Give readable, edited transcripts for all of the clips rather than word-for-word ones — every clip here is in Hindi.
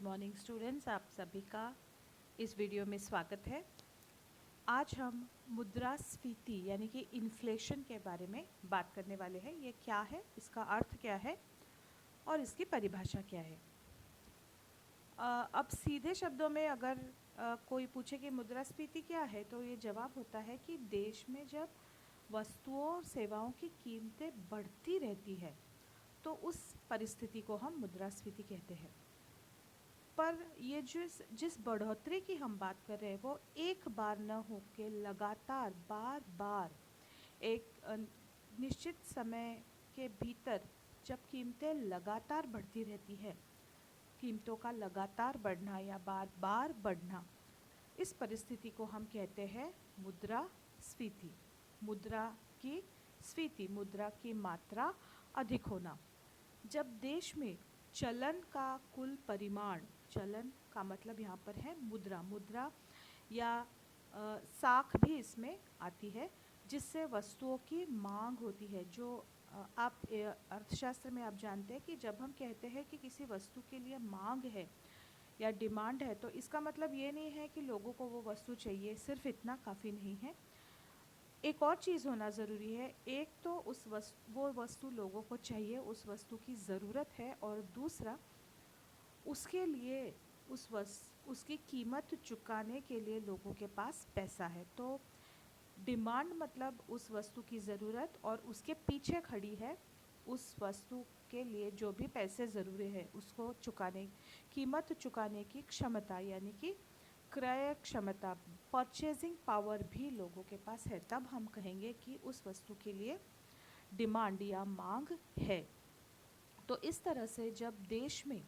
मॉर्निंग स्टूडेंट्स, आप सभी का इस वीडियो में स्वागत है। आज हम मुद्रास्फीति यानी कि इन्फ्लेशन के बारे में बात करने वाले हैं। ये क्या है, इसका अर्थ क्या है और इसकी परिभाषा क्या है। अब सीधे शब्दों में अगर कोई पूछे कि मुद्रास्फीति क्या है, तो ये जवाब होता है कि देश में जब वस्तुओं और सेवाओं की कीमतें बढ़ती रहती है तो उस परिस्थिति को हम मुद्रास्फीति कहते हैं। पर ये जिस बढ़ोतरी की हम बात कर रहे हैं वो एक बार न हो के लगातार बार बार एक निश्चित समय के भीतर जब कीमतें लगातार बढ़ती रहती है, कीमतों का लगातार बढ़ना या बार बार बढ़ना, इस परिस्थिति को हम कहते हैं मुद्रास्फीति। मुद्रा की स्फीति, मुद्रा की मात्रा अधिक होना। जब देश में चलन का कुल परिमाण, चलन का मतलब यहाँ पर है मुद्रा, मुद्रा या साख भी इसमें आती है, जिससे वस्तुओं की मांग होती है। जो आप अर्थशास्त्र में आप जानते हैं कि जब हम कहते हैं कि किसी वस्तु के लिए मांग है या डिमांड है, तो इसका मतलब ये नहीं है कि लोगों को वो वस्तु चाहिए, सिर्फ इतना काफ़ी नहीं है। एक और चीज़ होना ज़रूरी है। एक तो वो वस्तु लोगों को चाहिए, उस वस्तु की ज़रूरत है, और दूसरा उसके लिए उसकी कीमत चुकाने के लिए लोगों के पास पैसा है। तो डिमांड मतलब उस वस्तु की ज़रूरत, और उसके पीछे खड़ी है उस वस्तु के लिए जो भी पैसे ज़रूरी है उसको चुकाने, कीमत चुकाने की क्षमता, यानी कि क्रय क्षमता, परचेजिंग पावर भी लोगों के पास है। तब हम कहेंगे कि उस वस्तु के लिए डिमांड या मांग है। तो इस तरह से जब देश में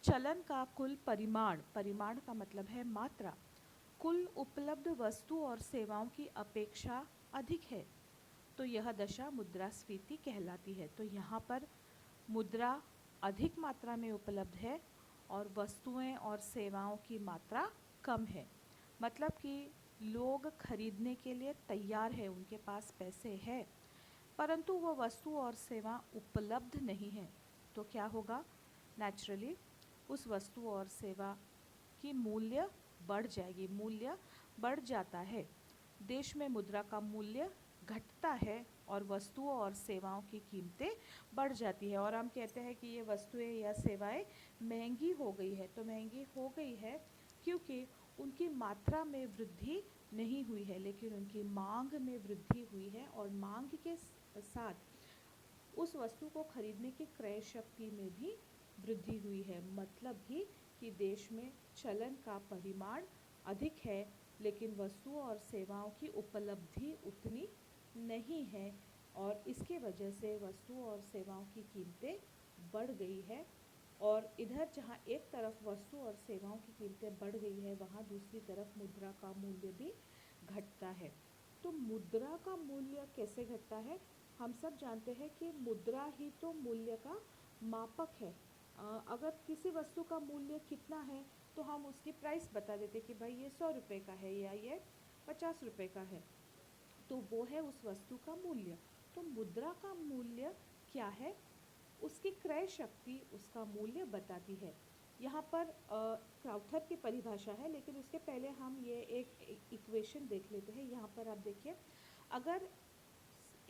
चलन का कुल परिमाण, परिमाण का मतलब है मात्रा, कुल उपलब्ध वस्तु और सेवाओं की अपेक्षा अधिक है, तो यह दशा मुद्रास्फीति कहलाती है। तो यहाँ पर मुद्रा अधिक मात्रा में उपलब्ध है और वस्तुएं और सेवाओं की मात्रा कम है। मतलब कि लोग खरीदने के लिए तैयार है, उनके पास पैसे है, परंतु वो वस्तु और सेवा उपलब्ध नहीं है। तो क्या होगा? नेचुरली उस वस्तु और सेवा की मूल्य बढ़ जाएगी, मूल्य बढ़ जाता है। देश में मुद्रा का मूल्य घटता है और वस्तुओं और सेवाओं की कीमतें बढ़ जाती है। और हम कहते हैं कि ये वस्तुएं या सेवाएं महंगी हो गई है। तो महंगी हो गई है क्योंकि उनकी मात्रा में वृद्धि नहीं हुई है, लेकिन उनकी मांग में वृद्धि हुई है, और मांग के साथ उस वस्तु को खरीदने की क्रय शक्ति में भी वृद्धि हुई है। मतलब ही कि देश में चलन का परिमाण अधिक है, लेकिन वस्तुओं और सेवाओं की उपलब्धि उतनी नहीं है, और इसके वजह से वस्तुओं और सेवाओं की कीमतें बढ़ गई है। और इधर जहाँ एक तरफ वस्तु और सेवाओं की कीमतें बढ़ गई है, वहाँ दूसरी तरफ मुद्रा का मूल्य भी घटता है। तो मुद्रा का मूल्य कैसे घटता है? हम सब जानते हैं कि मुद्रा ही तो मूल्य का मापक है। अगर किसी वस्तु का मूल्य कितना है तो हम उसकी प्राइस बता देते कि भाई ये 100 रुपये का है या ये 50 रुपये का है, तो वो है उस वस्तु का मूल्य। तो मुद्रा का मूल्य क्या है? उसकी क्रय शक्ति उसका मूल्य बताती है। यहाँ पर क्राउथर की परिभाषा है, लेकिन उसके पहले हम ये एक इक्वेशन देख लेते हैं। यहाँ पर आप देखिए, अगर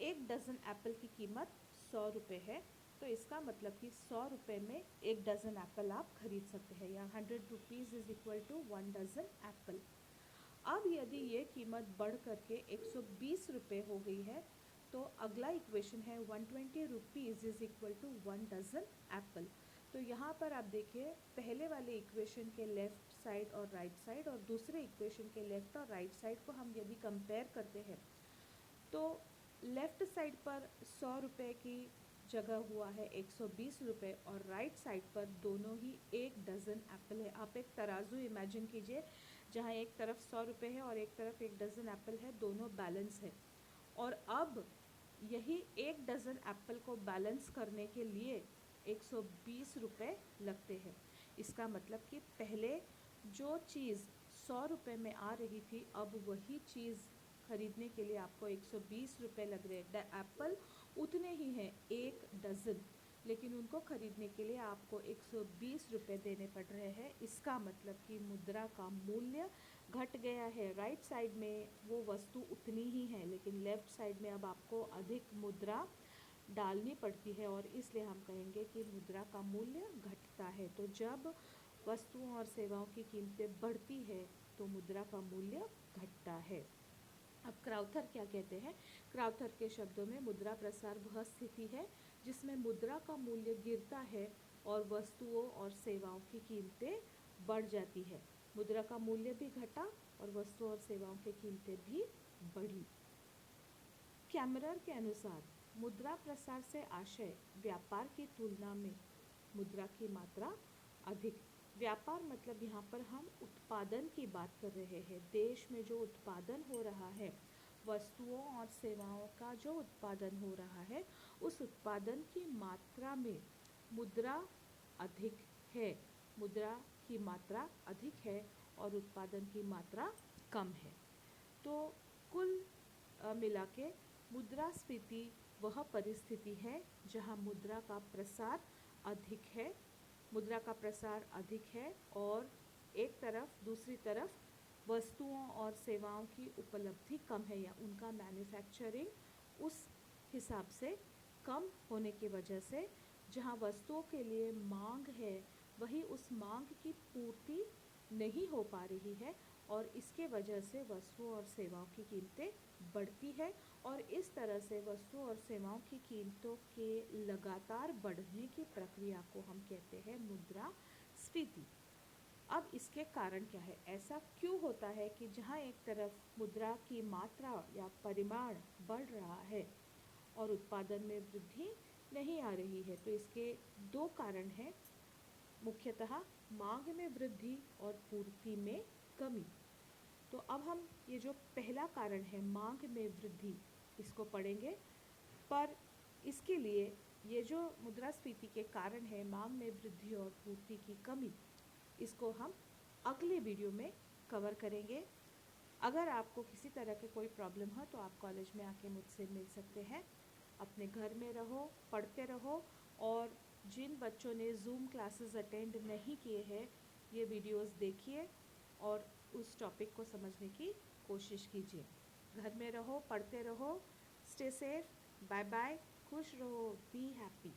एक डज़न एप्पल की कीमत 100 रुपये है, तो इसका मतलब कि 100 रुपये में एक डज़न एप्पल आप खरीद सकते हैं, या 100 rupees is equal to 1 dozen apple. अब यदि ये कीमत बढ़ करके 120 रुपये हो गई है, तो अगला इक्वेशन है 120 rupees is equal to 1 dozen apple. तो यहाँ पर आप देखिए, पहले वाले इक्वेशन के लेफ़्ट साइड और राइट साइड और दूसरे इक्वेशन के लेफ़्ट और राइट साइड को हम यदि कंपेयर करते हैं, तो लेफ़्ट साइड पर 100 रुपये की जगह हुआ है 120 रुपये, और राइट साइड पर दोनों ही एक डज़न एप्पल है। आप एक तराजू इमेजिन कीजिए, जहाँ एक तरफ 100 रुपये है और एक तरफ एक डज़न एप्पल है, दोनों बैलेंस है। और अब यही एक डज़न एप्पल को बैलेंस करने के लिए 120 रुपये लगते हैं। इसका मतलब कि पहले जो चीज़ 100 रुपये में आ रही थी, अब वही चीज़ खरीदने के लिए आपको 120 रुपये लग रहे हैं। एप्पल उतने ही हैं, एक डज़न। लेकिन उनको खरीदने के लिए आपको 120 रुपये देने पड़ रहे हैं। इसका मतलब कि मुद्रा का मूल्य घट गया है। राइट साइड में वो वस्तु उतनी ही है, लेकिन लेफ़्ट साइड में अब आपको अधिक मुद्रा डालनी पड़ती है, और इसलिए हम कहेंगे कि मुद्रा का मूल्य घटता है। तो जब वस्तुओं और सेवाओं की कीमतें बढ़ती है तो मुद्रा का मूल्य घटता है। अब क्राउथर क्या कहते हैं? क्राउथर के शब्दों में मुद्रा प्रसार वह स्थिति है जिसमें मुद्रा का मूल्य गिरता है और वस्तुओं और सेवाओं की कीमतें बढ़ जाती है। मुद्रा का मूल्य भी घटा और वस्तुओं और सेवाओं की कीमतें भी बढ़ी। कैमरर के अनुसार मुद्रा प्रसार से आशय व्यापार की तुलना में मुद्रा की मात्रा अधिक। व्यापार मतलब यहाँ पर हम उत्पादन की बात कर रहे हैं। देश में जो उत्पादन हो रहा है, वस्तुओं और सेवाओं का जो उत्पादन हो रहा है, उस उत्पादन की मात्रा में मुद्रा अधिक है। मुद्रा की मात्रा अधिक है और उत्पादन की मात्रा कम है। तो कुल मिला के मुद्रास्फीति वह परिस्थिति है जहाँ मुद्रा का प्रसार अधिक है। मुद्रा का प्रसार अधिक है और एक तरफ, दूसरी तरफ वस्तुओं और सेवाओं की उपलब्धि कम है, या उनका मैन्युफैक्चरिंग उस हिसाब से कम होने की वजह से जहाँ वस्तुओं के लिए मांग है, वही उस मांग की पूर्ति नहीं हो पा रही है, और इसके वजह से वस्तुओं और सेवाओं की कीमतें बढ़ती है, और इस तरह से वस्तुओं और सेवाओं की कीमतों के लगातार बढ़ने की प्रक्रिया को हम कहते हैं मुद्रास्फीति। अब इसके कारण क्या है? ऐसा क्यों होता है कि जहाँ एक तरफ मुद्रा की मात्रा या परिमाण बढ़ रहा है और उत्पादन में वृद्धि नहीं आ रही है? तो इसके दो कारण हैं, मुख्यतः मांग में वृद्धि और पूर्ति में कमी। तो अब हम ये जो पहला कारण है, मांग में वृद्धि, इसको पढ़ेंगे। पर इसके लिए ये जो मुद्रास्फीति के कारण है, मांग में वृद्धि और पूर्ति की कमी, इसको हम अगले वीडियो में कवर करेंगे। अगर आपको किसी तरह के कोई प्रॉब्लम हो तो आप कॉलेज में आके मुझसे मिल सकते हैं। अपने घर में रहो, पढ़ते रहो, और जिन बच्चों ने ज़ूम क्लासेस अटेंड नहीं किए हैं, ये वीडियोस देखिए और उस टॉपिक को समझने की कोशिश कीजिए। घर में रहो, पढ़ते रहो, स्टे सेफ, बाय बाय, खुश रहो, बी हैप्पी।